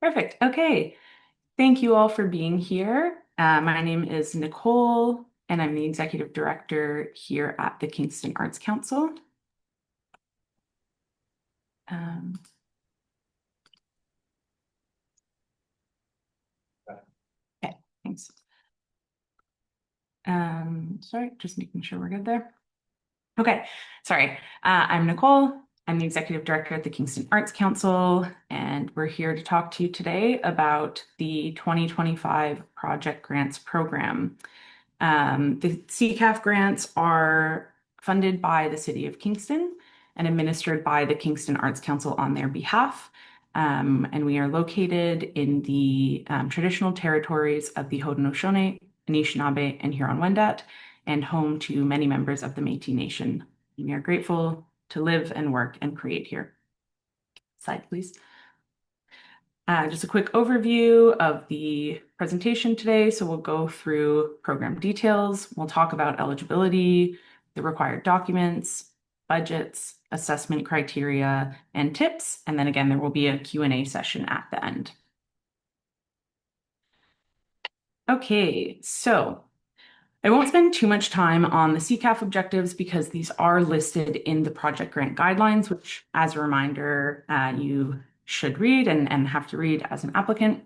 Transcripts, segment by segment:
Perfect. Okay. Thank you all for being here. My name is Nicole, and I'm the Executive Director here at the Kingston Arts Council. Um, okay, thanks. Sorry, just making sure we're good there. Okay, sorry. I'm Nicole. I'm the Executive Director at the Kingston Arts Council, and we're here to talk to you today about the 2025 Project Grants Program. The CKAF grants are funded by the City of Kingston and administered by the Kingston Arts Council on their behalf. And we are located in the traditional territories of the Haudenosaunee, Anishinaabe, and Huron-Wendat, and home to many members of the Métis Nation. We are grateful to live and work and create here. Slide, please. Just a quick overview of the presentation today. So we'll go through program details. We'll talk about eligibility, the required documents, budgets, assessment criteria, and tips. And then again, there will be a Q&A session at the end. Okay, so I won't spend too much time on the CKAF objectives because these are listed in the project grant guidelines, which, as a reminder, you should read and have to read as an applicant.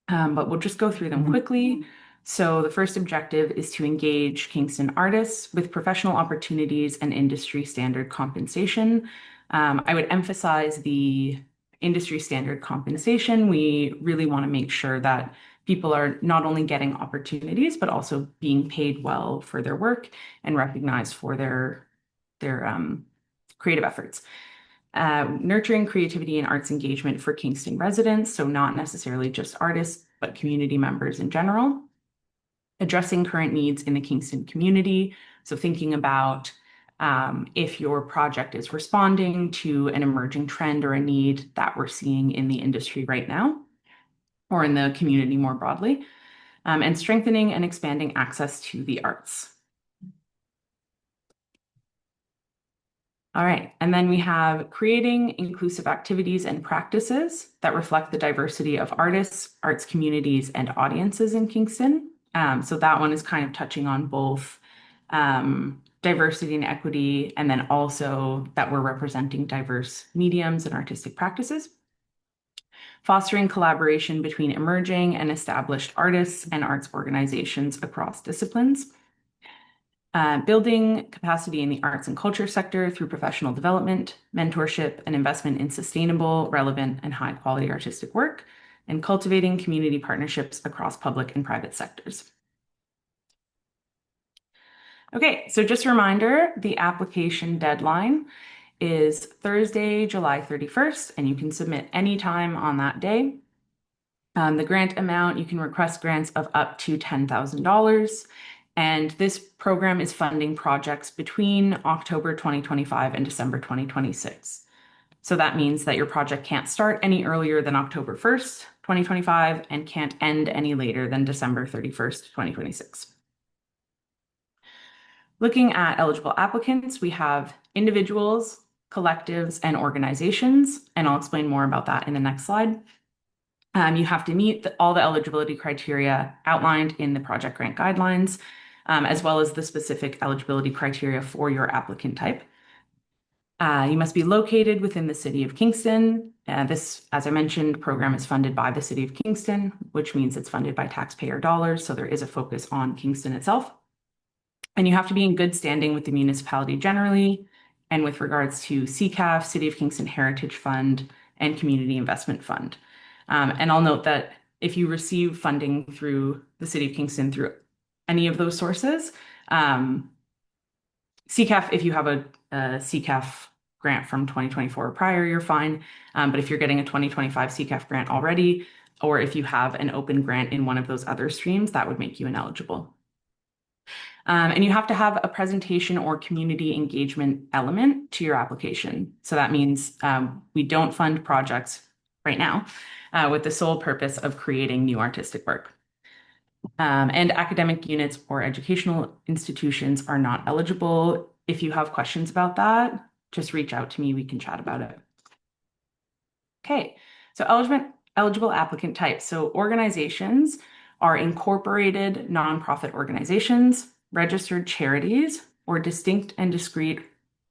But we'll just go through them quickly. So the first objective is to engage Kingston artists with professional opportunities and industry standard compensation. I would emphasize the industry standard compensation. We really want to make sure that people are not only getting opportunities, but also being paid well for their work and recognized for their creative efforts. Nurturing creativity and arts engagement for Kingston residents, so not necessarily just artists, but community members in general. Addressing current needs in the Kingston community, so thinking about if your project is responding to an emerging trend or a need that we're seeing in the industry right now, or in the community more broadly, and strengthening and expanding access to the arts. All right, and then we have creating inclusive activities and practices that reflect the diversity of artists, arts communities, and audiences in Kingston. So that one is kind of touching on both diversity and equity, and then also that we're representing diverse mediums and artistic practices. Fostering collaboration between emerging and established artists and arts organizations across disciplines. Building capacity in the arts and culture sector through professional development, mentorship, and investment in sustainable, relevant, and high-quality artistic work, and cultivating community partnerships across public and private sectors. Okay, so just a reminder, the application deadline is Thursday, July 31st, and you can submit anytime on that day. The grant amount, you can request grants of up to $10,000. And this program is funding projects between October 2025 and December 2026. So that means that your project can't start any earlier than October 1st, 2025, and can't end any later than December 31st, 2026. Looking at eligible applicants, we have individuals, collectives, and organizations, and I'll explain more about that in the next slide. You have to meet all the eligibility criteria outlined in the project grant guidelines, as well as the specific eligibility criteria for your applicant type. You must be located within the City of Kingston. This, as I mentioned, program is funded by the City of Kingston, which means it's funded by taxpayer dollars, so there is a focus on Kingston itself. And you have to be in good standing with the municipality generally, and with regards to CKAF, City of Kingston Heritage Fund, and Community Investment Fund. And I'll note that if you receive funding through the City of Kingston through any of those sources, CKAF, if you have a CKAF grant from 2024 or prior, you're fine. But if you're getting a 2025 CKAF grant already, or if you have an open grant in one of those other streams, that would make you ineligible. And you have to have a presentation or community engagement element to your application. So that means we don't fund projects right now with the sole purpose of creating new artistic work. And academic units or educational institutions are not eligible. If you have questions about that, just reach out to me. We can chat about it. Okay, so Eligible applicant types. So organizations are incorporated nonprofit organizations, registered charities, or distinct and discrete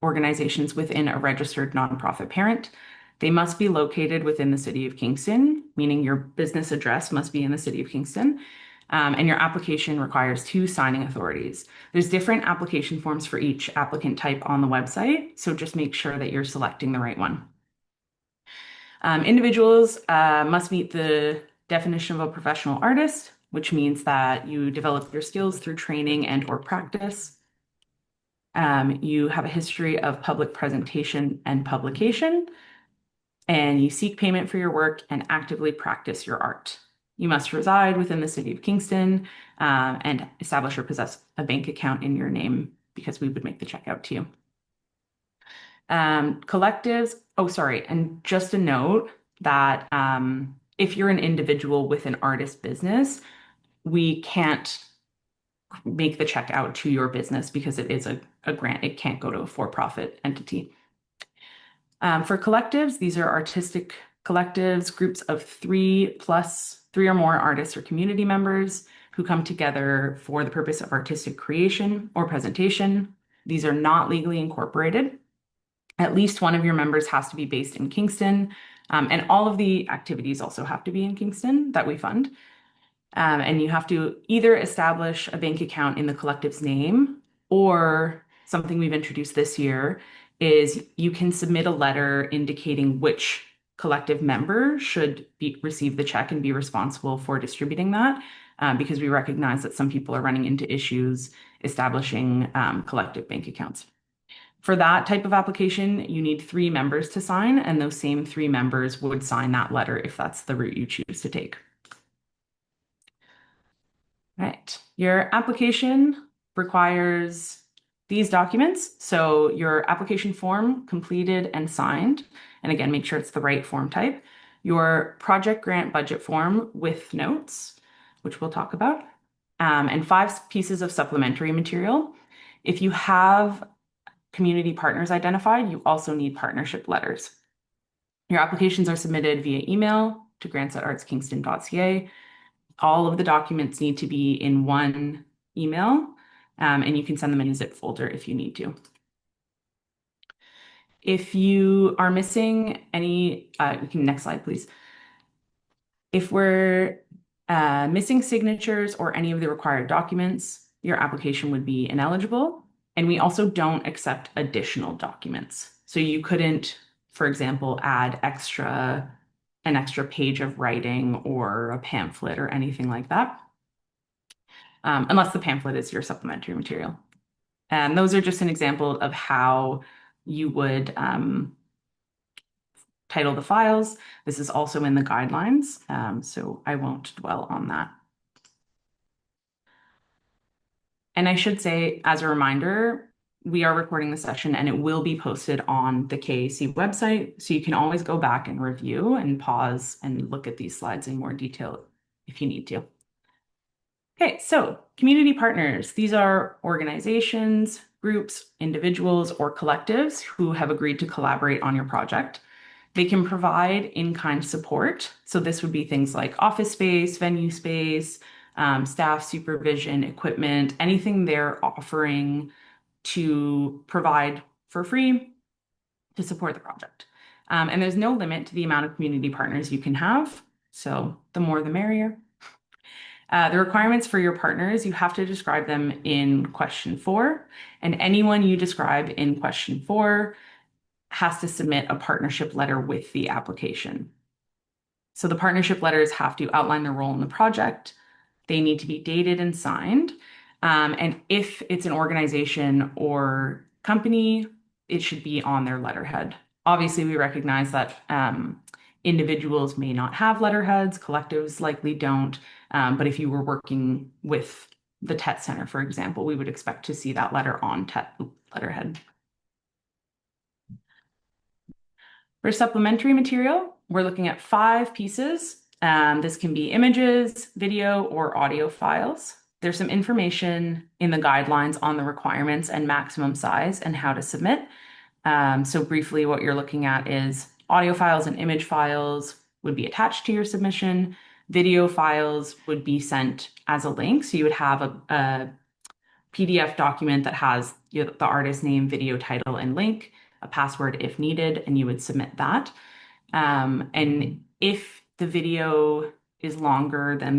organizations within a registered nonprofit parent. They must be located within the city of Kingston, meaning your business address must be in the city of Kingston. And your application requires 2 signing authorities. There's different application forms for each applicant type on the website, so just make sure that you're selecting the right one. Individuals must meet the definition of a professional artist, which means that you develop your skills through training and or practice. You have a history of public presentation and publication, and you seek payment for your work and actively practice your art. You must reside within the city of Kingston and establish or possess a bank account in your name because we would make the check out to you. Collectives, oh, sorry, and just a note that if you're an individual with an artist business, we can't make the check out to your business because it is a grant. It can't go to a for-profit entity. For collectives, these are artistic collectives, groups of 3 or more artists or community members who come together for the purpose of artistic creation or presentation. These are not legally incorporated. At least one of your members has to be based in Kingston, and all of the activities also have to be in Kingston that we fund. And you have to either establish a bank account in the collective's name, or something we've introduced this year is you can submit a letter indicating which collective member should receive the check and be responsible for distributing that, because we recognize that some people are running into issues establishing collective bank accounts. For that type of application, you need 3 members to sign, and those same 3 members would sign that letter if that's the route you choose to take. All right, your application requires these documents. So your application form completed and signed, and again, make sure it's the right form type. Your project grant budget form with notes, which we'll talk about, and 5 pieces of supplementary material. If you have community partners identified, you also need partnership letters. Your applications are submitted via email to grants@artskingston.ca. All of the documents need to be in one email, and you can send them in a zip folder if you need to. If you are missing any, next slide, please. If we're missing signatures or any of the required documents, your application would be ineligible. And we also don't accept additional documents. So you couldn't, for example, add an extra page of writing or a pamphlet or anything like that, unless the pamphlet is your supplementary material. And those are just an example of how you would title the files. This is also in the guidelines, so I won't dwell on that. And I should say, as a reminder, we are recording the session and it will be posted on the KAC website. So you can always go back and review and pause and look at these slides in more detail if you need to. Okay, so community partners. These are organizations, groups, individuals, or collectives who have agreed to collaborate on your project. They can provide in-kind support. So this would be things like office space, venue space, staff supervision, equipment, anything they're offering to provide for free to support the project. And there's no limit to the amount of community partners you can have. So the more the merrier. The requirements for your partners, you have to describe them in question 4, and anyone you describe in question 4 has to submit a partnership letter with the application. So the partnership letters have to outline their role in the project. They need to be dated and signed. And if it's an organization or company, it should be on their letterhead. Obviously, we recognize that individuals may not have letterheads, collectives likely don't. But if you were working with the TET Center, for example, we would expect to see that letter on TET letterhead. For supplementary material, we're looking at 5 pieces. This can be images, video, or audio files. There's some information in the guidelines on the requirements and maximum size and how to submit. So briefly, what you're looking at is audio files and image files. would be attached to your submission. Video files would be sent as a link. So you would have a PDF document that has the artist name, video title, and link, a password if needed, and you would submit that. And if the video is longer than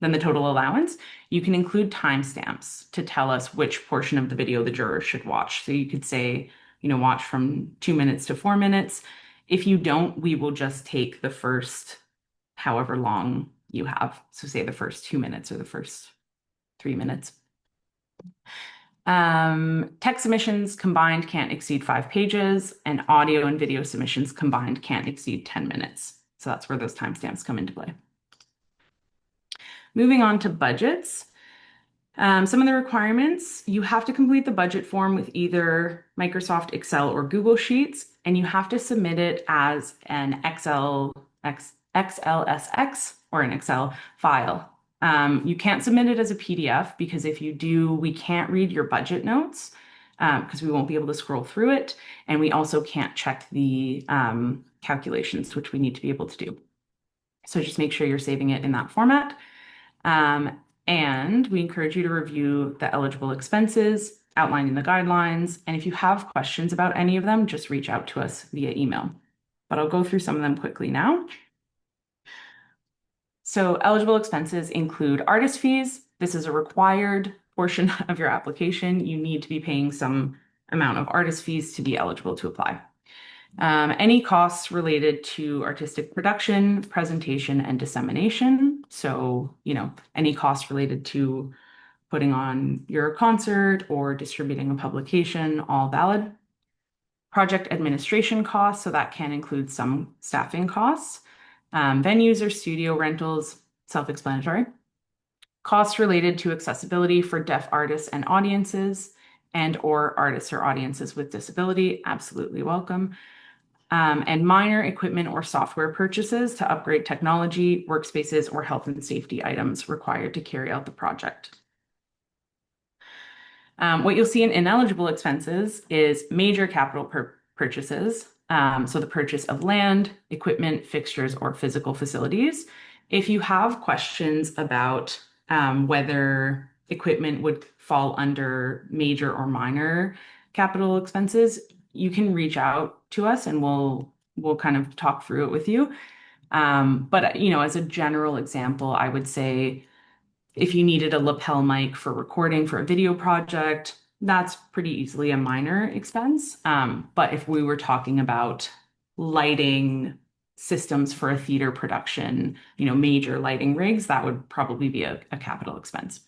the total allowance, you can include timestamps to tell us which portion of the video the jurors should watch. So you could say, watch from 2 minutes to 4 minutes. If you don't, we will just take the first however long you have. So say the first 2 minutes or the first 3 minutes. Text submissions combined can't exceed 5 pages, and audio and video submissions combined can't exceed 10 minutes. So that's where those timestamps come into play. Moving on to budgets. Some of the requirements, you have to complete the budget form with either Microsoft Excel or Google Sheets, and you have to submit it as an XLSX or an Excel file. You can't submit it as a PDF because if you do, we can't read your budget notes because we won't be able to scroll through it. And we also can't check the calculations, which we need to be able to do. So just make sure you're saving it in that format. And we encourage you to review the eligible expenses outlined in the guidelines. And if you have questions about any of them, just reach out to us via email. But I'll go through some of them quickly now. So eligible expenses include artist fees. This is a required portion of your application. You need to be paying some amount of artist fees to be eligible to apply. Any costs related to artistic production, presentation, and dissemination. So, any costs related to putting on your concert or distributing a publication, all valid. Project administration costs, so that can include some staffing costs. Venues or studio rentals, self-explanatory. Costs related to accessibility for deaf artists and audiences, and/or artists or audiences with disability, absolutely welcome. And minor equipment or software purchases to upgrade technology, workspaces, or health and safety items required to carry out the project. What you'll see in ineligible expenses is major capital purchases. So the purchase of land, equipment, fixtures, or physical facilities. If you have questions about whether equipment would fall under major or minor capital expenses, you can reach out to us and we'll kind of talk through it with you. But as a general example, I would say if you needed a lapel mic for recording for a video project, that's pretty easily a minor expense. But if we were talking about lighting systems for a theater production, major lighting rigs, that would probably be a capital expense.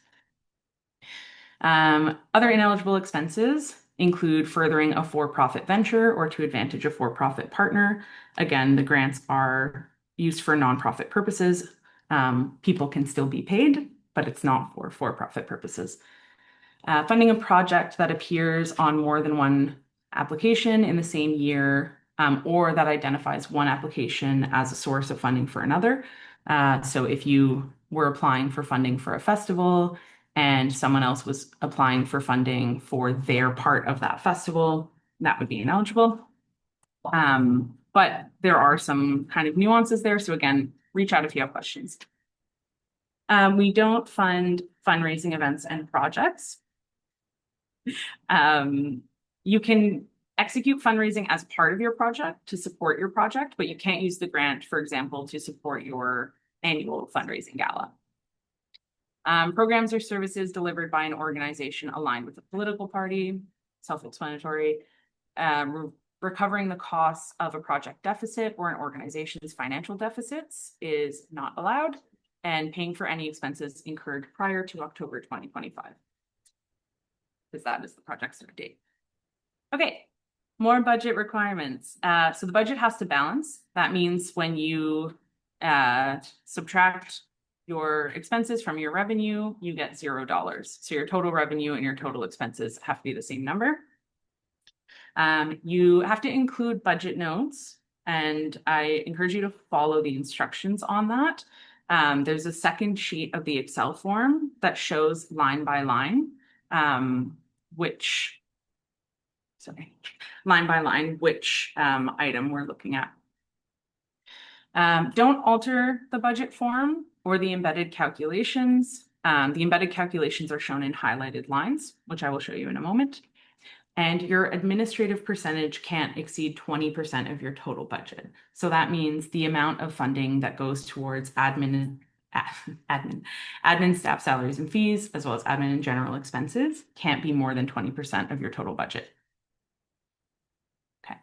Other ineligible expenses include furthering a for-profit venture or to advantage a for-profit partner. Again, the grants are used for nonprofit purposes. People can still be paid, but it's not for for-profit purposes. Funding a project that appears on more than one application in the same year, or that identifies one application as a source of funding for another. So if you were applying for funding for a festival and someone else was applying for funding for their part of that festival, that would be ineligible. But there are some kind of nuances there. So again, reach out if you have questions. We don't fund fundraising events and projects. You can execute fundraising as part of your project to support your project, but you can't use the grant, for example, to support your annual fundraising gala. Programs or services delivered by an organization aligned with a political party, self-explanatory. Recovering the costs of a project deficit or an organization's financial deficits is not allowed, and paying for any expenses incurred prior to October 2025. Because that is the project start date. Okay, more budget requirements. So the budget has to balance. That means when you subtract your expenses from your revenue, you get $0. So your total revenue and your total expenses have to be the same number. You have to include budget notes, and I encourage you to follow the instructions on that. There's a second sheet of the Excel form that shows line by line, which item we're looking at. Don't alter the budget form or the embedded calculations. The embedded calculations are shown in highlighted lines, which I will show you in a moment. And your administrative percentage can't exceed 20% of your total budget. So that means the amount of funding that goes towards admin, staff salaries and fees, as well as admin and general expenses, can't be more than 20% of your total budget. Okay.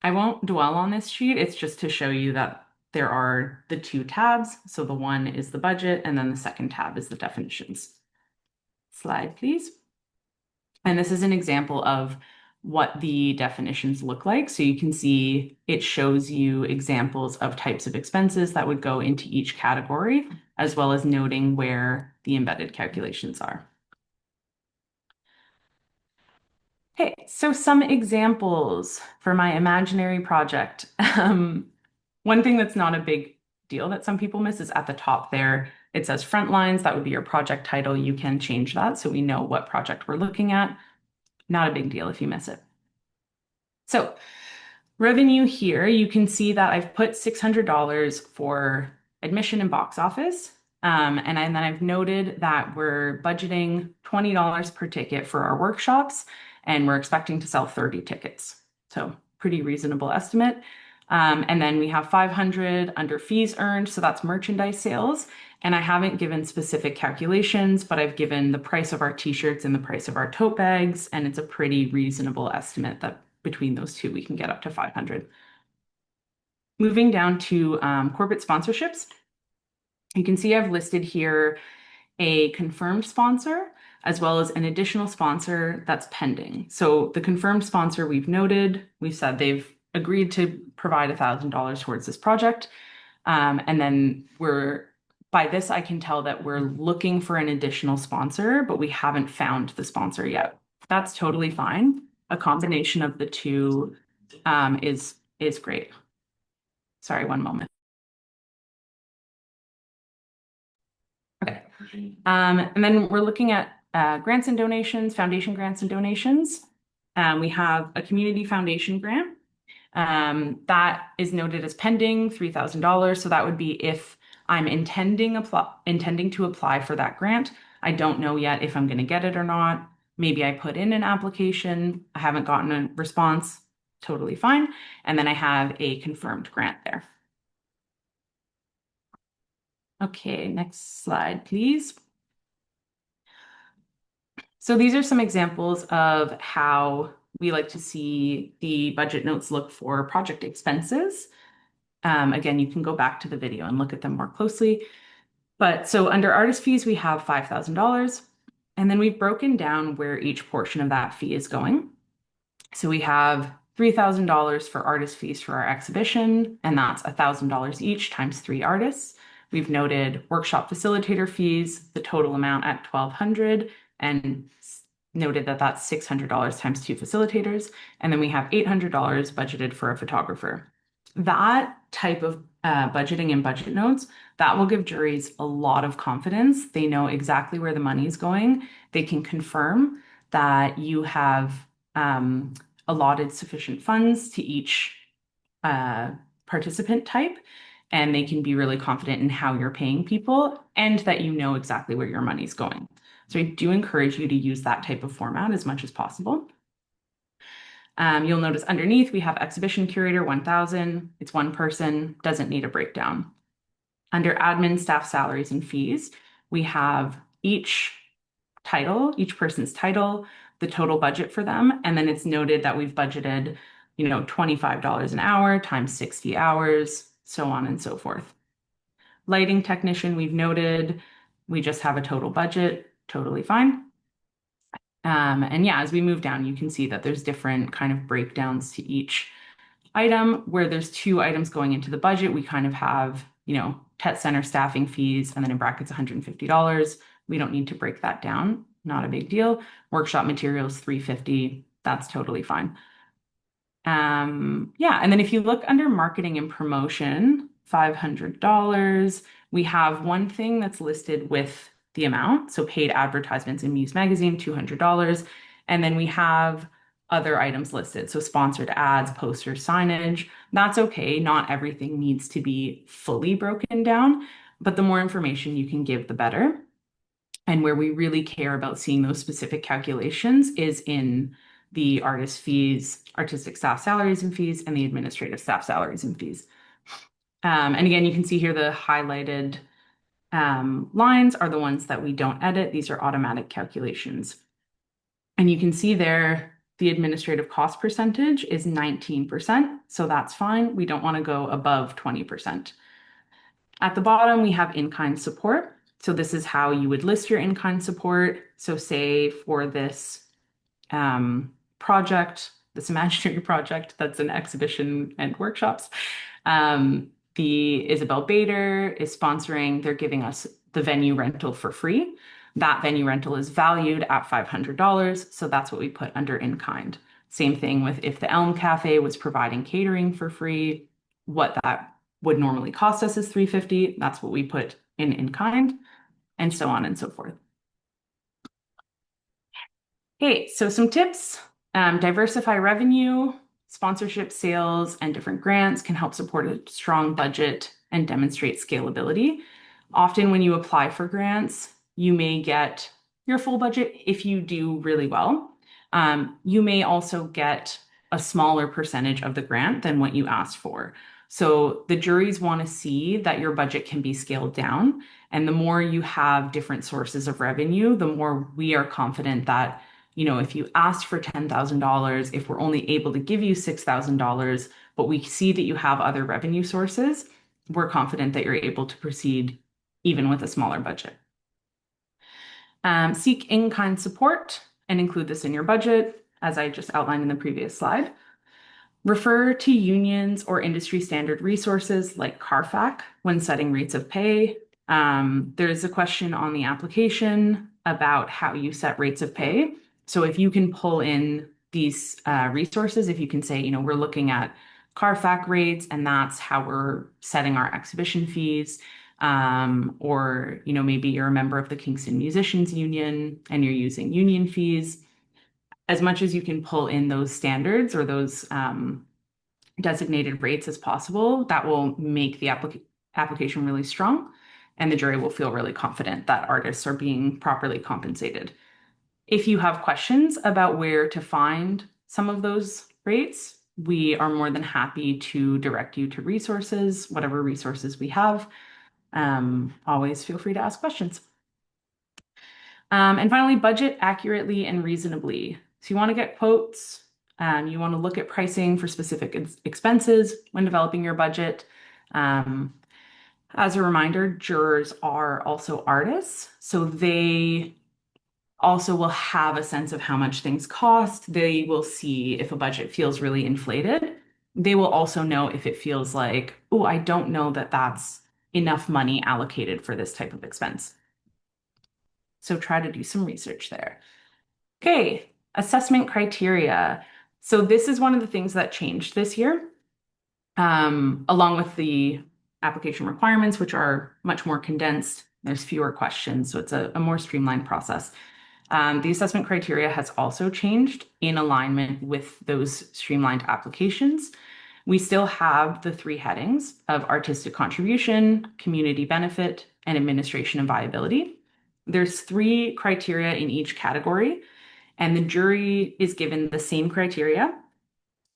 I won't dwell on this sheet. It's just to show you that there are the two tabs. So the one is the budget, and then the second tab is the definitions. Slide, please. And this is an example of what the definitions look like. So you can see it shows you examples of types of expenses that would go into each category, as well as noting where the embedded calculations are. Okay, so some examples for my imaginary project. One thing that's not a big deal that some people miss is at the top there, it says front lines. That would be your project title. You can change that so we know what project we're looking at. Not a big deal if you miss it. So revenue here, you can see that I've put $600 for admission and box office. And then I've noted that we're budgeting $20 per ticket for our workshops, and we're expecting to sell 30 tickets. So pretty reasonable estimate. And then we have 500 under fees earned, so that's merchandise sales. And I haven't given specific calculations, but I've given the price of our t-shirts and the price of our tote bags, and it's a pretty reasonable estimate that between those two, we can get up to 500. Moving down to corporate sponsorships, you can see I've listed here a confirmed sponsor as well as an additional sponsor that's pending. So the confirmed sponsor we've noted, we've said they've agreed to provide $1,000 towards this project. And then by this, I can tell that we're looking for an additional sponsor, but we haven't found the sponsor yet. That's totally fine. A combination of the two is great. Sorry, one moment. Okay. And then we're looking at grants and donations, foundation grants and donations. We have a community foundation grant that is noted as pending, $3,000. So that would be if I'm intending to apply for that grant. I don't know yet if I'm going to get it or not. Maybe I put in an application. I haven't gotten a response. Totally fine. And then I have a confirmed grant there. Okay, next slide, please. So these are some examples of how we like to see the budget notes look for project expenses. Again, you can go back to the video and look at them more closely. But so under artist fees, we have $5,000. And then we've broken down where each portion of that fee is going. So we have $3,000 for artist fees for our exhibition, and that's $1,000 each times 3 artists. We've noted workshop facilitator fees, the total amount at $1,200, and noted that that's $600 times 2 facilitators. And then we have $800 budgeted for a photographer. That type of budgeting and budget notes, that will give juries a lot of confidence. They know exactly where the money is going. They can confirm that you have allotted sufficient funds to each participant type, and they can be really confident in how you're paying people and that you know exactly where your money's going. So I do encourage you to use that type of format as much as possible. You'll notice underneath we have exhibition curator 1,000. It's one person, doesn't need a breakdown. Under admin, staff salaries and fees, we have each person's title, the total budget for them, and then it's noted that we've budgeted, $25 an hour times 60 hours, so on and so forth. Lighting technician, we've noted, we just have a total budget, totally fine. And yeah, as we move down, you can see that there's different kind of breakdowns to each item. Where there's 2 items going into the budget, we kind of have, TET Center staffing fees, and then in brackets, $150. We don't need to break that down. Not a big deal. Workshop materials, $350. That's totally fine. Yeah, and then if you look under marketing and promotion, $500, we have one thing that's listed with the amount. So paid advertisements in Muse Magazine, $200. And then we have other items listed. So sponsored ads, posters, signage. That's okay. Not everything needs to be fully broken down, but the more information you can give, the better. And where we really care about seeing those specific calculations is in the artist fees, artistic staff salaries and fees, and the administrative staff salaries and fees. And again, you can see here the highlighted lines are the ones that we don't edit. These are automatic calculations. And you can see there the administrative cost percentage is 19%, so that's fine. We don't want to go above 20%. At the bottom, we have in-kind support. So this is how you would list your in-kind support. So say for this project, this imaginary project that's an exhibition and workshops, the Isabel Bader is sponsoring, they're giving us the venue rental for free. That venue rental is valued at $500, so that's what we put under in-kind. Same thing with if the Elm Cafe was providing catering for free, what that would normally cost us is $350. That's what we put in-kind, and so on and so forth. Okay, so some tips. Diversify revenue, sponsorship, sales, and different grants can help support a strong budget and demonstrate scalability. Often when you apply for grants, you may get your full budget if you do really well. You may also get a smaller percentage of the grant than what you asked for. So the juries want to see that your budget can be scaled down. And the more you have different sources of revenue, the more we are confident that, if you asked for $10,000, if we're only able to give you $6,000, but we see that you have other revenue sources, we're confident that you're able to proceed even with a smaller budget. Seek in-kind support and include this in your budget, as I just outlined in the previous slide. Refer to unions or industry standard resources like CARFAC when setting rates of pay. There is a question on the application about how you set rates of pay. So if you can pull in these resources, if you can say, we're looking at CARFAC rates and that's how we're setting our exhibition fees, or maybe you're a member of the Kingston Musicians Union and you're using union fees. As much as you can pull in those standards or those designated rates as possible, that will make the application really strong, and the jury will feel really confident that artists are being properly compensated. If you have questions about where to find some of those rates, we are more than happy to direct you to resources, whatever resources we have. Always feel free to ask questions. And finally, budget accurately and reasonably. So you want to get quotes. You want to look at pricing for specific expenses when developing your budget. As a reminder, jurors are also artists, so they also will have a sense of how much things cost. They will see if a budget feels really inflated. They will also know if it feels like, oh, I don't know that that's enough money allocated for this type of expense. So try to do some research there. Okay, assessment criteria. So this is one of the things that changed this year, along with the application requirements, which are much more condensed. There's fewer questions, so it's a more streamlined process. The assessment criteria has also changed in alignment with those streamlined applications. We still have the 3 headings of artistic contribution, community benefit, and administration and viability. There's 3 criteria in each category, and the jury is given the same criteria.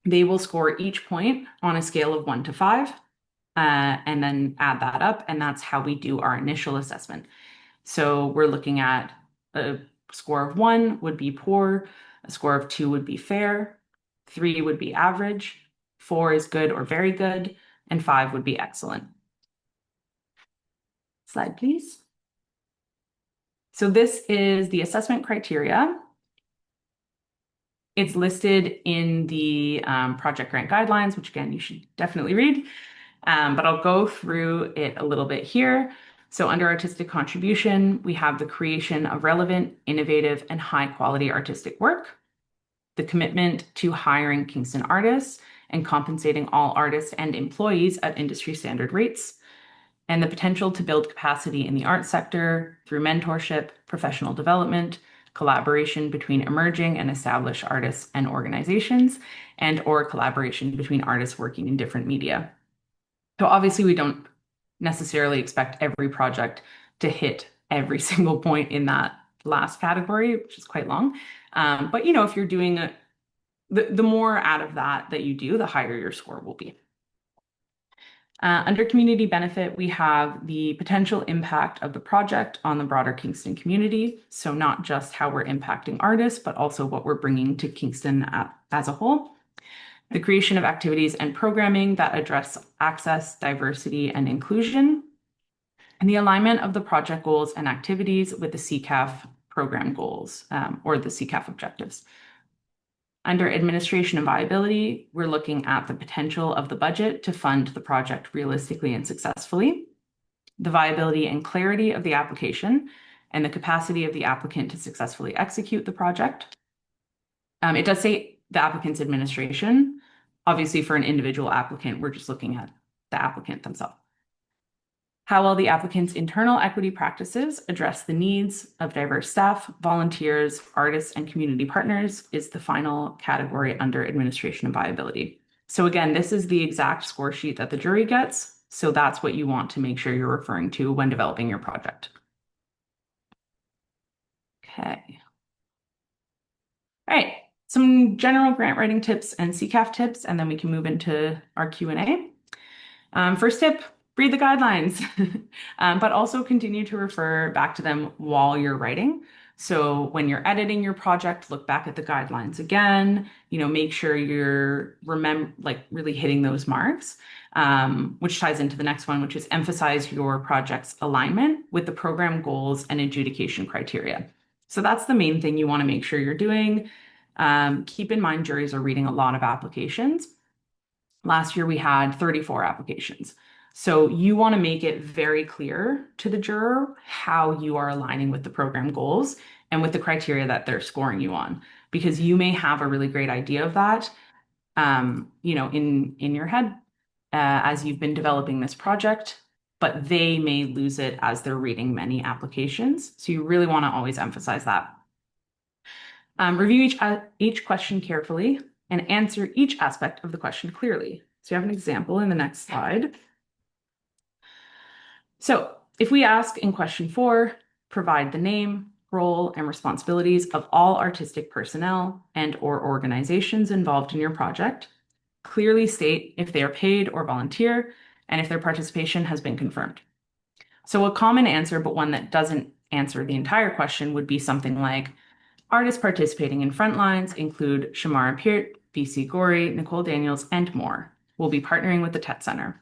They will score each point on a scale of 1 to 5, and then add that up, and that's how we do our initial assessment. So we're looking at a score of 1 would be poor, a score of 2 would be fair, 3 would be average, 4 is good or very good, and 5 would be excellent. Slide, please. So this is the assessment criteria. It's listed in the project grant guidelines, which again, you should definitely read, but I'll go through it a little bit here. So under artistic contribution, we have the creation of relevant, innovative, and high-quality artistic work, the commitment to hiring Kingston artists and compensating all artists and employees at industry standard rates, and the potential to build capacity in the arts sector through mentorship, professional development, collaboration between emerging and established artists and organizations, and or collaboration between artists working in different media. So obviously we don't necessarily expect every project to hit every single point in that last category, which is quite long. But if you're doing the more out of that you do, the higher your score will be. Under community benefit, we have the potential impact of the project on the broader Kingston community. So not just how we're impacting artists, but also what we're bringing to Kingston as a whole. The creation of activities and programming that address access, diversity, and inclusion. And the alignment of the project goals and activities with the CKAF program goals, or the CKAF objectives. Under administration and viability, we're looking at the potential of the budget to fund the project realistically and successfully, the viability and clarity of the application, and the capacity of the applicant to successfully execute the project. It does say the applicant's administration. Obviously, for an individual applicant, we're just looking at the applicant themselves. How well the applicant's internal equity practices address the needs of diverse staff, volunteers, artists, and community partners is the final category under administration and viability. So again, this is the exact score sheet that the jury gets. So that's what you want to make sure you're referring to when developing your project. Okay. All right, some general grant writing tips and CKAF tips, and then we can move into our Q&A. First tip, read the guidelines, but also continue to refer back to them while you're writing. So when you're editing your project, look back at the guidelines again, make sure you're really hitting those marks, which ties into the next one, which is emphasize your project's alignment with the program goals and adjudication criteria. So that's the main thing you want to make sure you're doing. Keep in mind, juries are reading a lot of applications. Last year, we had 34 applications. So you want to make it very clear to the juror how you are aligning with the program goals and with the criteria that they're scoring you on, because you may have a really great idea of that, in your head as you've been developing this project, but they may lose it as they're reading many applications. So you really want to always emphasize that. Review each question carefully and answer each aspect of the question clearly. So you have an example in the next slide. So if we ask in question 4, provide the name, role, and responsibilities of all artistic personnel and or organizations involved in your project, clearly state if they are paid or volunteer, and if their participation has been confirmed. So a common answer, but one that doesn't answer the entire question, would be something like, artists participating in Frontlines include Shamara Peart, BC Gorey, Nicole Daniels, and more. We'll be partnering with the TET Center.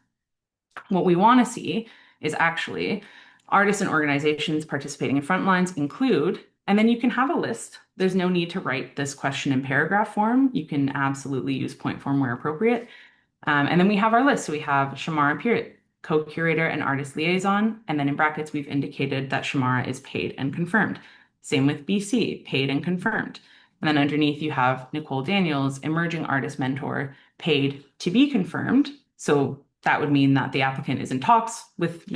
What we want to see is actually artists and organizations participating in Frontlines include, and then you can have a list. There's no need to write this question in paragraph form. You can absolutely use point form where appropriate. And then we have our list. So we have Shamara Peart, co-curator and artist liaison. And then in brackets, we've indicated that Shamara is paid and confirmed. Same with BC, paid and confirmed. And then underneath you have Nicole Daniels, emerging artist mentor, paid to be confirmed. So that would mean that the applicant is in talks with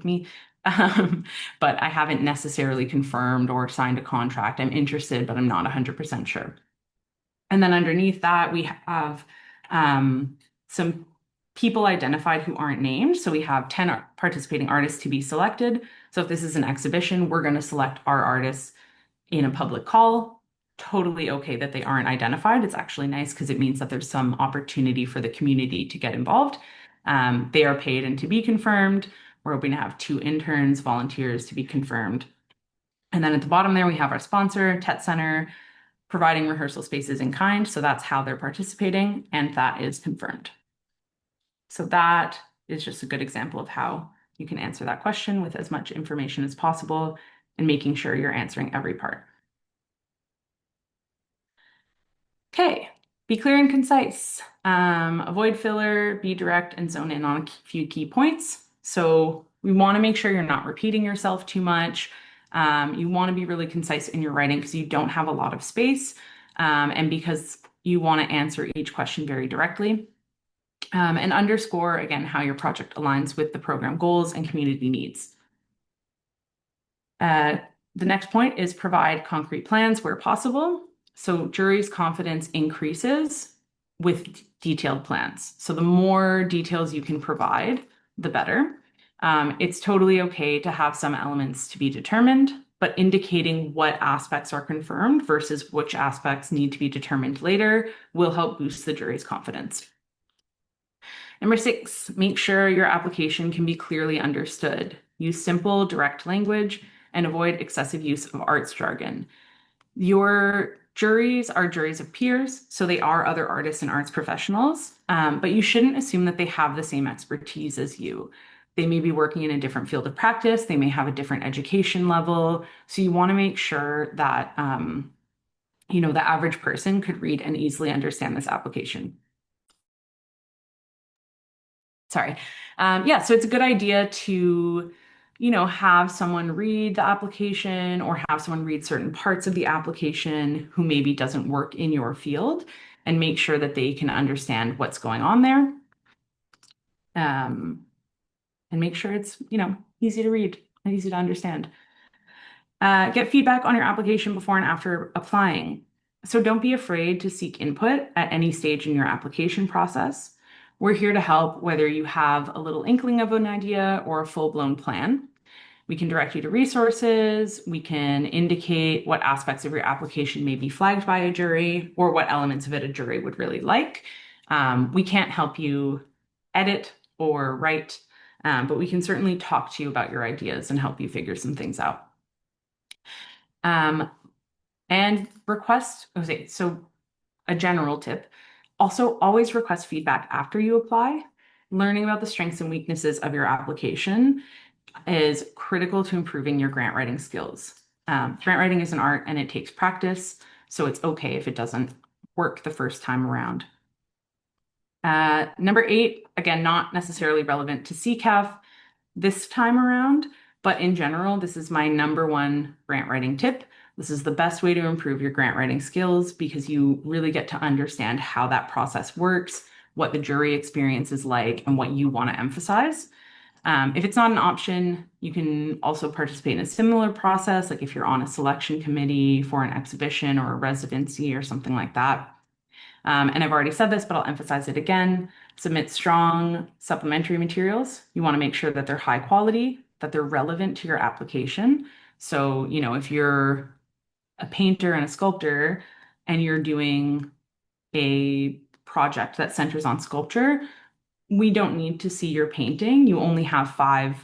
me, but I haven't necessarily confirmed or signed a contract. I'm interested, but I'm not 100% sure. And then underneath that, we have some people identified who aren't named. So we have 10 participating artists to be selected. So if this is an exhibition, we're going to select our artists in a public call. Totally okay that they aren't identified. It's actually nice because it means that there's some opportunity for the community to get involved. They are paid and to be confirmed. We're hoping to have 2 interns, volunteers to be confirmed. And then at the bottom there, we have our sponsor, TET Center, providing rehearsal spaces in kind. So that's how they're participating, and that is confirmed. So that is just a good example of how you can answer that question with as much information as possible and making sure you're answering every part. Okay, be clear and concise. Avoid filler, be direct, and zone in on a few key points. So we want to make sure you're not repeating yourself too much. You want to be really concise in your writing because you don't have a lot of space, and because you want to answer each question very directly. And underscore, again, how your project aligns with the program goals and community needs. The next point is provide concrete plans where possible. So jury's confidence increases with detailed plans. So the more details you can provide, the better. It's totally okay to have some elements to be determined, but indicating what aspects are confirmed versus which aspects need to be determined later will help boost the jury's confidence. Number 6, make sure your application can be clearly understood. Use simple, direct language and avoid excessive use of arts jargon. Your juries are juries of peers, so they are other artists and arts professionals, but you shouldn't assume that they have the same expertise as you. They may be working in a different field of practice, they may have a different education level, so you want to make sure that the average person could read and easily understand this application. Sorry. So it's a good idea to have someone read the application or have someone read certain parts of the application who maybe doesn't work in your field and make sure that they can understand what's going on there. And make sure it's, easy to read and easy to understand. Get feedback on your application before and after applying. So don't be afraid to seek input at any stage in your application process. We're here to help whether you have a little inkling of an idea or a full-blown plan. We can direct you to resources. We can indicate what aspects of your application may be flagged by a jury or what elements of it a jury would really like. We can't help you edit or write, but we can certainly talk to you about your ideas and help you figure some things out. And request, so a general tip, also always request feedback after you apply. Learning about the strengths and weaknesses of your application is critical to improving your grant writing skills. Grant writing is an art and it takes practice, so it's okay if it doesn't work the first time around. Number 8, again, not necessarily relevant to CKAF this time around, but in general, this is my number 1 grant writing tip. This is the best way to improve your grant writing skills because you really get to understand how that process works, what the jury experience is like, and what you want to emphasize. If it's not an option, you can also participate in a similar process, like if you're on a selection committee for an exhibition or a residency or something like that. And I've already said this, but I'll emphasize it again. Submit strong supplementary materials. You want to make sure that they're high quality, that they're relevant to your application. So, if you're a painter and a sculptor and you're doing a project that centers on sculpture, we don't need to see your painting. You only have 5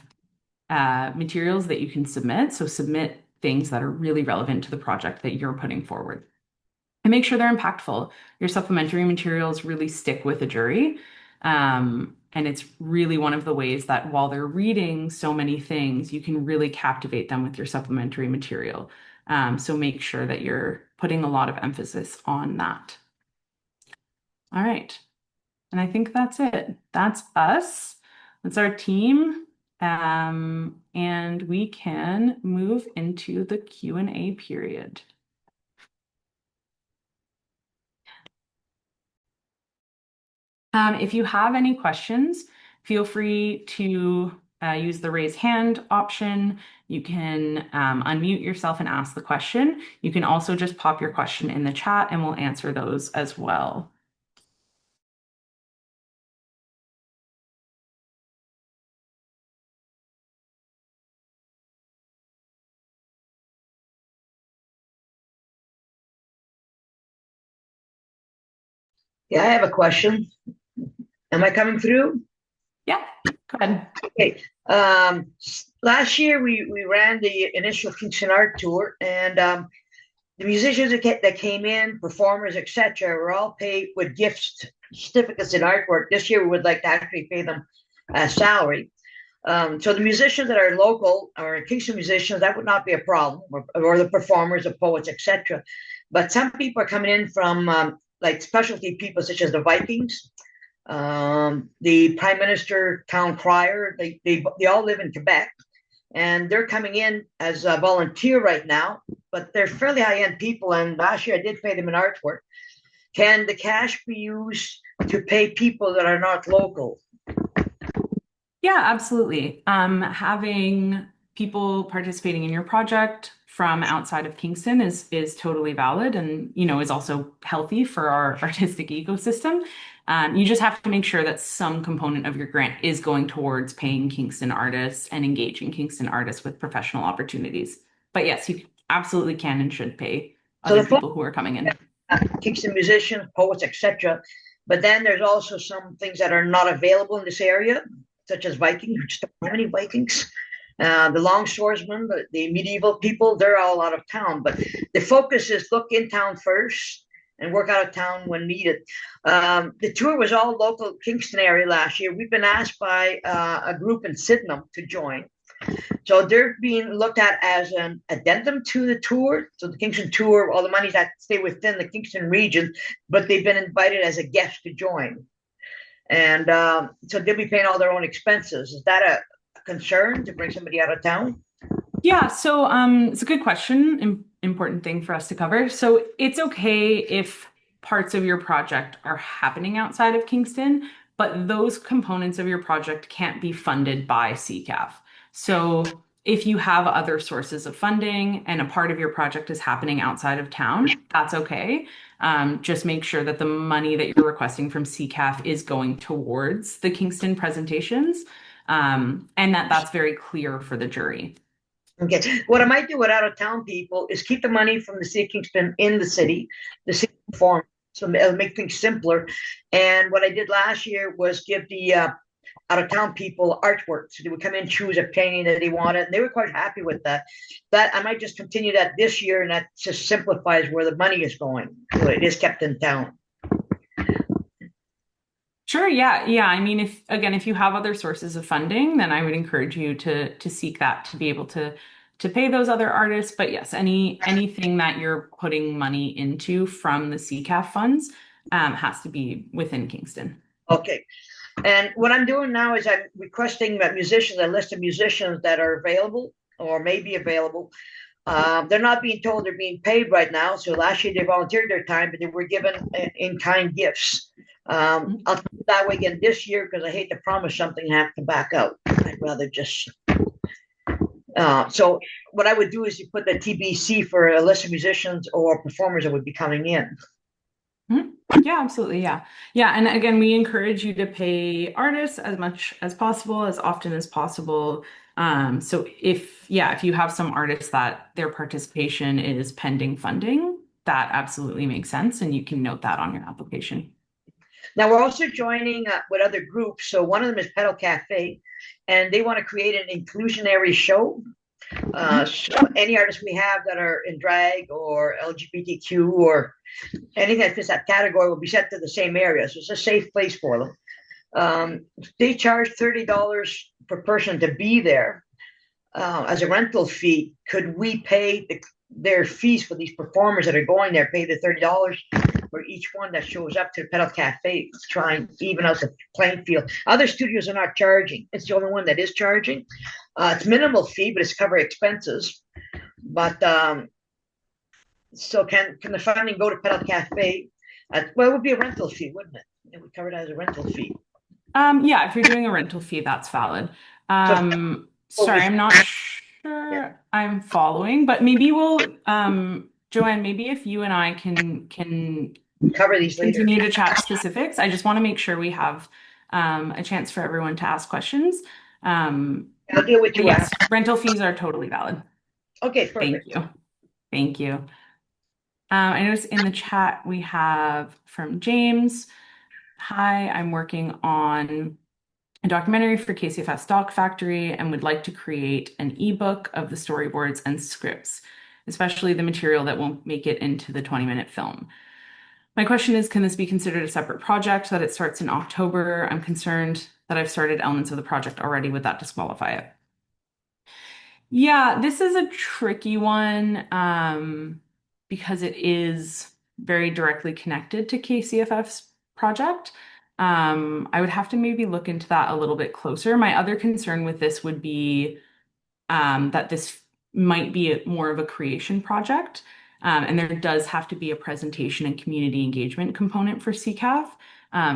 materials that you can submit. So submit things that are really relevant to the project that you're putting forward. And make sure they're impactful. Your supplementary materials really stick with a jury. And it's really one of the ways that while they're reading so many things, you can really captivate them with your supplementary material. So make sure that you're putting a lot of emphasis on that. All right. And I think that's it. That's us. That's our team. And we can move into the Q&A period. If you have any questions, feel free to use the raise hand option. You can unmute yourself and ask the question. You can also just pop your question in the chat and we'll answer those as well. Yeah, I have a question. Am I coming through? Yeah, go ahead. Okay. Last year we ran the initial Kingston Art Tour, and the musicians that came in, performers, etc., were all paid with gift certificates in artwork. This year we would like to actually pay them a salary. So the musicians that are local or Kingston musicians, that would not be a problem, or the performers, the poets, etc. But some people are coming in from like specialty people such as the Vikings, the Prime Minister, town crier. They all live in Quebec, and they're coming in as a volunteer right now. But they're fairly high-end people, and last year I did pay them in artwork. Can the cash be used to pay people that are not local? Yeah, absolutely. Having people participating in your project from outside of Kingston is totally valid and, is also healthy for our artistic ecosystem. You just have to make sure that some component of your grant is going towards paying Kingston artists and engaging Kingston artists with professional opportunities. But yes, you absolutely can and should pay So other the people who are coming in. Kingston musicians, poets, etc. But then there's also some things that are not available in this area, such as Vikings. We just don't have any Vikings. The longshoresmen, the medieval people, they're all out of town. But the focus is look in town first and work out of town when needed. The tour was all local Kingston area last year. We've been asked by a group in Sydenham to join. So they're being looked at as an addendum to the tour. So the Kingston tour, all the monies that stay within the Kingston region, but they've been invited as a guest to join. And so they'll be paying all their own expenses. Is that a concern to bring somebody out of town? Yeah, so it's a good question, important thing for us to cover. So it's okay if parts of your project are happening outside of Kingston, but those components of your project can't be funded by CKAF. So if you have other sources of funding and a part of your project is happening outside of town, that's okay. Just make sure that the money that you're requesting from CKAF is going towards the Kingston presentations, and that that's very clear for the jury. Okay. What I might do with out of town people is keep the money from the city of Kingston in the city form, so it'll make things simpler. And what I did last year was give the out of town people artwork. So they would come in, choose a painting that they wanted, and they were quite happy with that. That I might just continue that this year, and that just simplifies where the money is going. So it is kept in town. Sure, yeah, yeah. I mean, if you have other sources of funding, then I would encourage you to seek that to be able to pay those other artists. But yes, anything that you're putting money into from the CCAF funds has to be within Kingston. Okay. And what I'm doing now is I'm requesting that musicians, a list of musicians that are available or may be available. They're not being told they're being paid right now. So last year they volunteered their time, but they were given in-kind gifts. I'll do it that way again this year because I hate to promise something and have to back out. I'd rather just. So what I would do is you put the TBC for a list of musicians or performers that would be coming in. Mhm. Yeah, absolutely. Yeah. Yeah. And again, we encourage you to pay artists as much as possible, as often as possible. So if you have some artists that their participation is pending funding, that absolutely makes sense. And you can note that on your application. Now we're also joining with other groups. So one of them is Pedal Cafe, and they want to create an inclusionary show. So any artists we have that are in drag or LGBTQ or anything that fits that category will be sent to the same area. So it's a safe place for them. They charge $30 per person to be there as a rental fee. Could we pay their fees for these performers that are going there, pay the $30 for each one that shows up to the Pedal Cafe, try and even out the playing field? Other studios are not charging. It's the only one that is charging. It's minimal fee, but it's cover expenses. But so can the funding go to Pedal Cafe? Well, it would be a rental fee, wouldn't it? It would cover it as a rental fee. Yeah, if you're doing a rental fee, that's valid. So Sorry, I'm not yeah, sure I'm following, but maybe Joanne, maybe if you and I can cover these later. continue to chat specifics. I just want to make sure we have a chance for everyone to ask questions. I'll deal with But you yes, after. rental fees are totally valid. Okay, Thank perfect. you. Thank you. I noticed in the chat we have from James. Hi, I'm working on a documentary for KCFS Doc Factory and would like to create an ebook of the storyboards and scripts, especially the material that won't make it into the 20-minute film. My question is, can this be considered a separate project that it starts in October? I'm concerned that I've started elements of the project already. Would that disqualify it? Yeah, this is a tricky one because it is very directly connected to KCFF's project. I would have to maybe look into that a little bit closer. My other concern with this would be that this might be more of a creation project, and there does have to be a presentation and community engagement component for CCAF.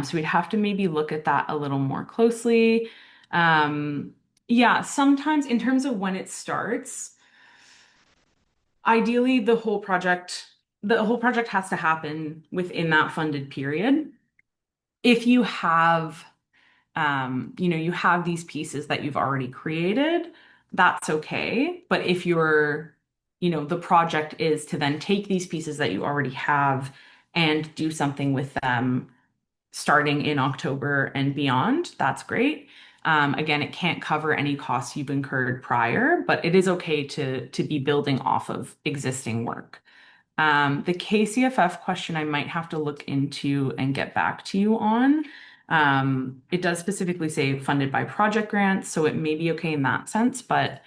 So we'd have to maybe look at that a little more closely. Um, Yeah, sometimes in terms of when it starts, ideally the whole project has to happen within that funded period. If you have you have these pieces that you've already created, that's okay. But if the project is to then take these pieces that you already have and do something with them starting in October and beyond, that's great. Again, it can't cover any costs you've incurred prior, but it is okay to be building off of existing work. The KCFF question I might have to look into and get back to you on. It does specifically say funded by project grants, so it may be okay in that sense, but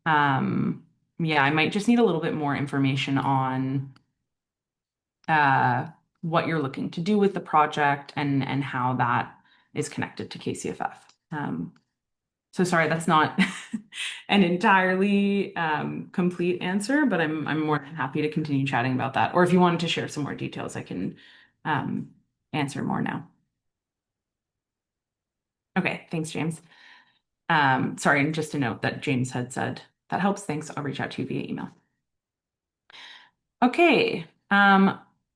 yeah, I might just need a little bit more information on uh, what you're looking to do with the project and how that is connected to KCFF. So sorry, that's not an entirely complete answer, but I'm more than happy to continue chatting about that. Or if you wanted to share some more details, I can um, answer more now. Okay, thanks, James. Sorry, and just a note that James had said that helps. Thanks. I'll reach out to you via email. Okay.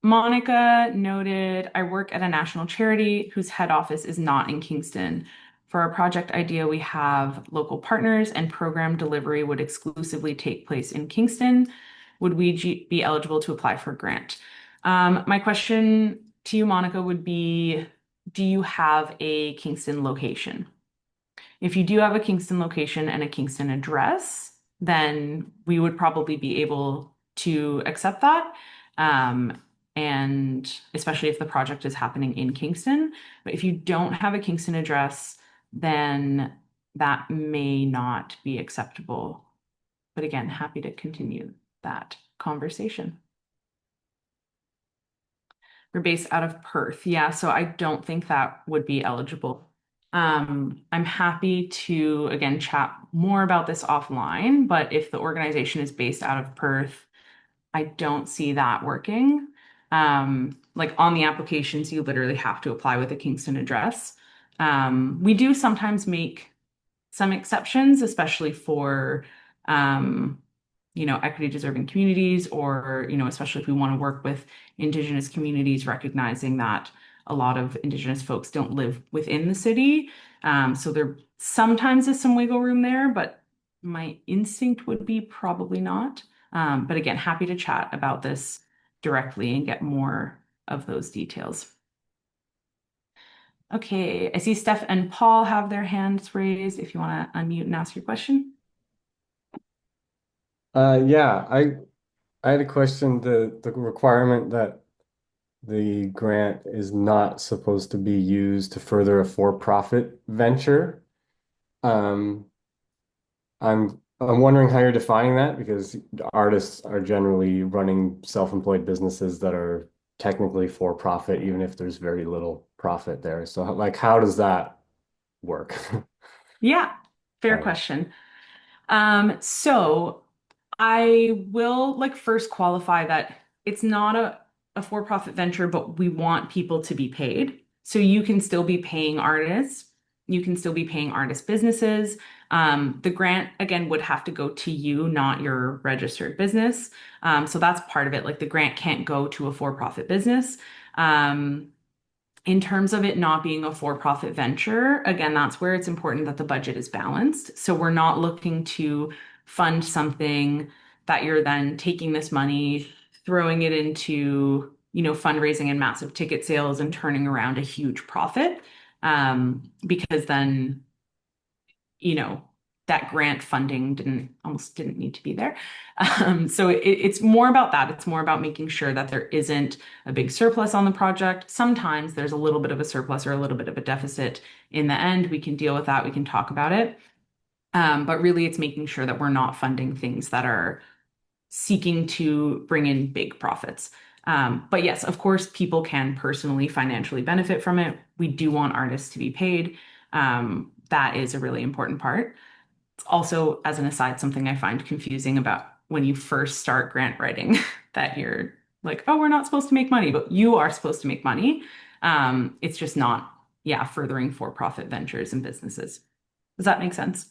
Monica noted, I work at a national charity whose head office is not in Kingston. For our project idea, we have local partners and program delivery would exclusively take place in Kingston. Would we be eligible to apply for a grant? My question to you, Monica, would be, do you have a Kingston location? If you do have a Kingston location and a Kingston address, then we would probably be able to accept that. And especially if the project is happening in Kingston. But if you don't have a Kingston address, then that may not be acceptable. But again, happy to continue that conversation. We're based out of Perth. Yeah, so I don't think that would be eligible. I'm happy to, again, chat more about this offline, but if the organization is based out of Perth, I don't see that working. Like on the applications, you literally have to apply with a Kingston address. We do sometimes make some exceptions, especially for um, equity deserving communities, or, especially if we want to work with Indigenous communities, recognizing that a lot of Indigenous folks don't live within the city. So there sometimes is some wiggle room there, but my instinct would be probably not. But again, happy to chat about this directly and get more of those details. Okay, I see Steph and Paul have their hands raised if you want to unmute and ask your question. Yeah, I had a question. The requirement that the grant is not supposed to be used to further a for-profit venture. Um, I'm wondering how you're defining that because artists are generally running self-employed businesses that are technically for profit, even if there's very little profit there. So like, how does that work? Yeah, fair Kind of. question. So I will like first qualify that it's not a for-profit venture, but we want people to be paid. So you can still be paying artists. You can still be paying artist businesses. The grant again would have to go to you, not your registered business. So that's part of it. Like the grant can't go to a for-profit business. Um, in terms of it not being a for-profit venture, again, that's where it's important that the budget is balanced. So we're not looking to fund something that you're then taking this money, throwing it into, fundraising and massive ticket sales and turning around a huge profit. Because then, you know, that grant funding almost didn't need to be there. So it's more about that. It's more about making sure that there isn't a big surplus on the project. Sometimes there's a little bit of a surplus or a little bit of a deficit. In the end, we can deal with that. We can talk about it. But really, it's making sure that we're not funding things that are seeking to bring in big profits. But yes, of course, people can personally financially benefit from it. We do want artists to be paid. That is a really important part. It's also, as an aside, something I find confusing about when you first start grant writing, that you're like, oh, we're not supposed to make money, but you are supposed to make money. It's just not, yeah, furthering for-profit ventures and businesses. Does that make sense?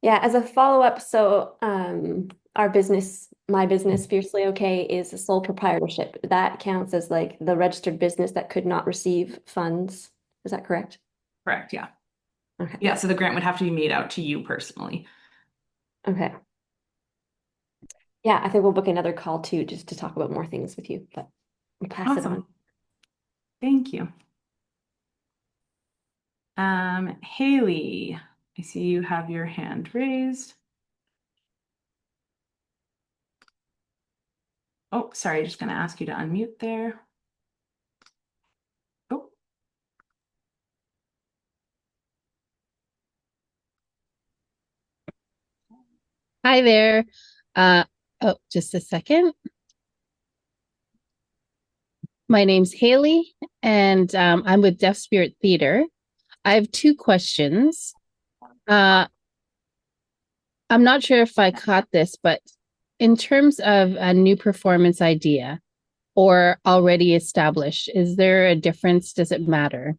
Yeah, as a follow-up, so my business, Fiercely Okay, is a sole proprietorship. That counts as like the registered business that could not receive funds. Is that correct? Correct, yeah. Okay. Yeah, so the grant would have to be made out to you personally. Okay. Yeah, I think we'll book another call too, just to talk about more things with you, but we'll pass it on. Awesome. Thank you. Haley, I see you have your hand raised. Oh, sorry, just going to ask you to unmute there. Oh, Hi there. Oh, just a second. My name's Haley, and I'm with Deaf Spirit Theater. I have two questions. I'm not sure if I caught this, but in terms of a new performance idea or already established, is there a difference? Does it matter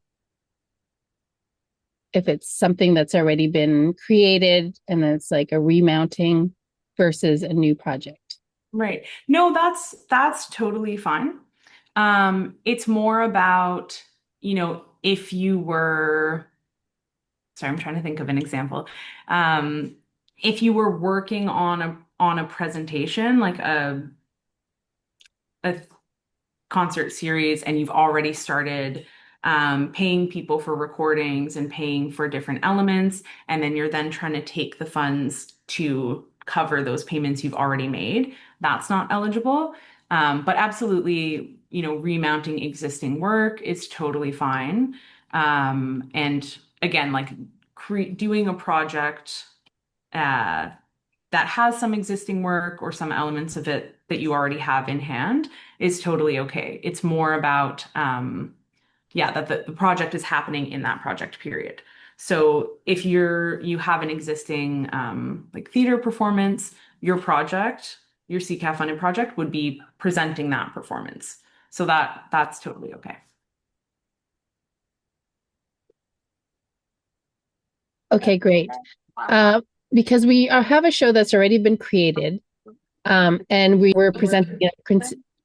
if it's something that's already been created and it's like a remounting versus a new project? right. No, that's totally fine. It's more about, if you were, sorry, I'm trying to think of an example. If you were working on a presentation, like a concert series, and you've already started paying people for recordings and paying for different elements, and then you're then trying to take the funds to cover those payments you've already made, that's not eligible. But absolutely, remounting existing work is totally fine. And again, like doing a project uh, that has some existing work or some elements of it that you already have in hand is totally okay. It's more about, yeah, that the project is happening in that project period. So if you have an existing like theater performance, your CKAF funded project would be presenting that performance. So that's totally okay. Okay, great. Because we have a show that's already been created, and we were presenting at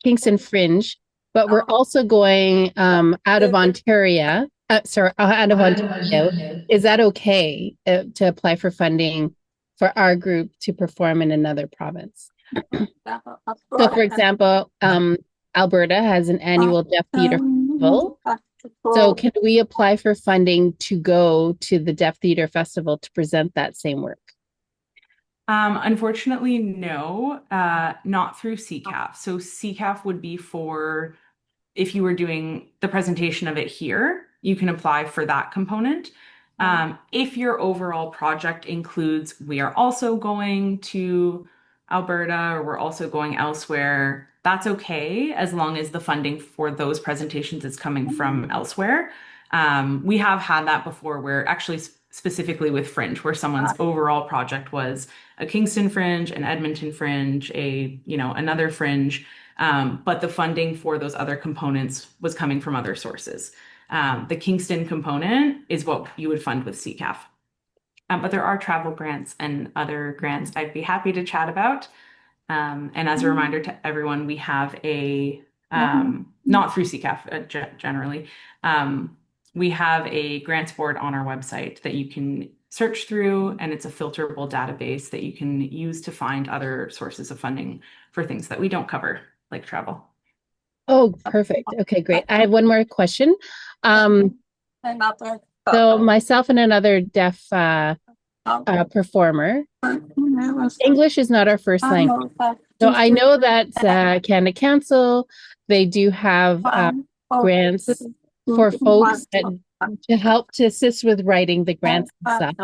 Kingston Fringe, but we're also going out of Ontario. Out of Ontario. Is that okay to apply for funding for our group to perform in another province? So, for example, Alberta has an annual Deaf Theater Festival. So can we apply for funding to go to the Deaf Theater Festival to present that same work? Unfortunately, no, not through CKAF. So CKAF would be for if you were doing the presentation of it here, you can apply for that component. If your overall project includes, we are also going to Alberta or we're also going elsewhere, that's okay as long as the funding for those presentations is coming from elsewhere. We have had that before where actually specifically with Fringe, where someone's overall project was a Kingston Fringe, an Edmonton Fringe, another Fringe. But the funding for those other components was coming from other sources. The Kingston component is what you would fund with CKAF. But there are travel grants and other grants I'd be happy to chat about. And as a reminder to everyone, we have not through CKAF generally, we have a grants board on our website that you can search through, and it's a filterable database that you can use to find other sources of funding for things that we don't cover, like travel. Oh, perfect. Okay, great. I have one more question. So myself and another deaf performer, English is not our first language. So I know that Canada Council, they do have grants for folks that to help to assist with writing the grants and stuff.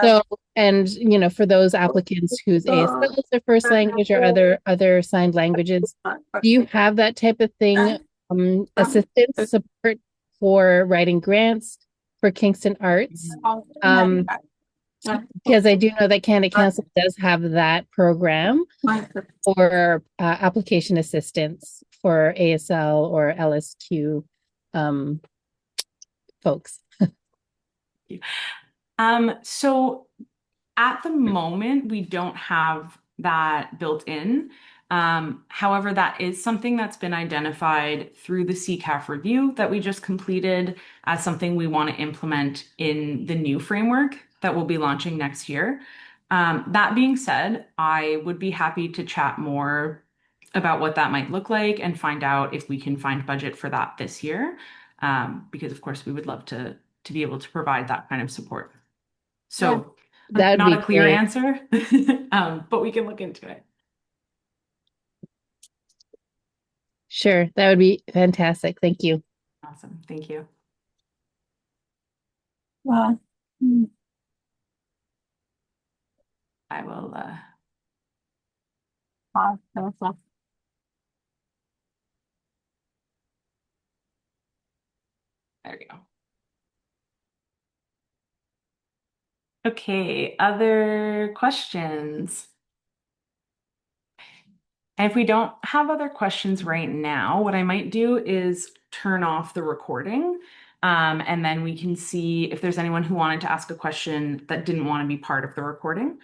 So, and for those applicants whose ASL is their first language or other signed languages, do you have that type of thing, assistance support for writing grants for Kingston Arts? Because I do know that Canada Council does have that program for application assistance for ASL or LSQ folks. So At the moment, we don't have that built in. However, that is something that's been identified through the CKAF review that we just completed as something we want to implement in the new framework that we'll be launching next year. That being said, I would be happy to chat more about what that might look like and find out if we can find budget for that this year. Because of course we would love to be able to provide that kind of support. So That would not be a clear great. answer, but we can look into it. Sure, that would be fantastic. Thank you. Awesome. Thank you. Wow. Mm. I will, Wow. That was awesome. there we go. Okay, other questions? And if we don't have other questions right now, what I might do is turn off the recording. And then we can see if there's anyone who wanted to ask a question that didn't want to be part of the recording.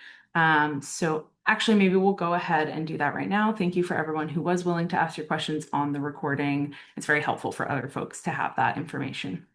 So actually, maybe we'll go ahead and do that right now. Thank you for everyone who was willing to ask your questions on the recording. It's very helpful for other folks to have that information.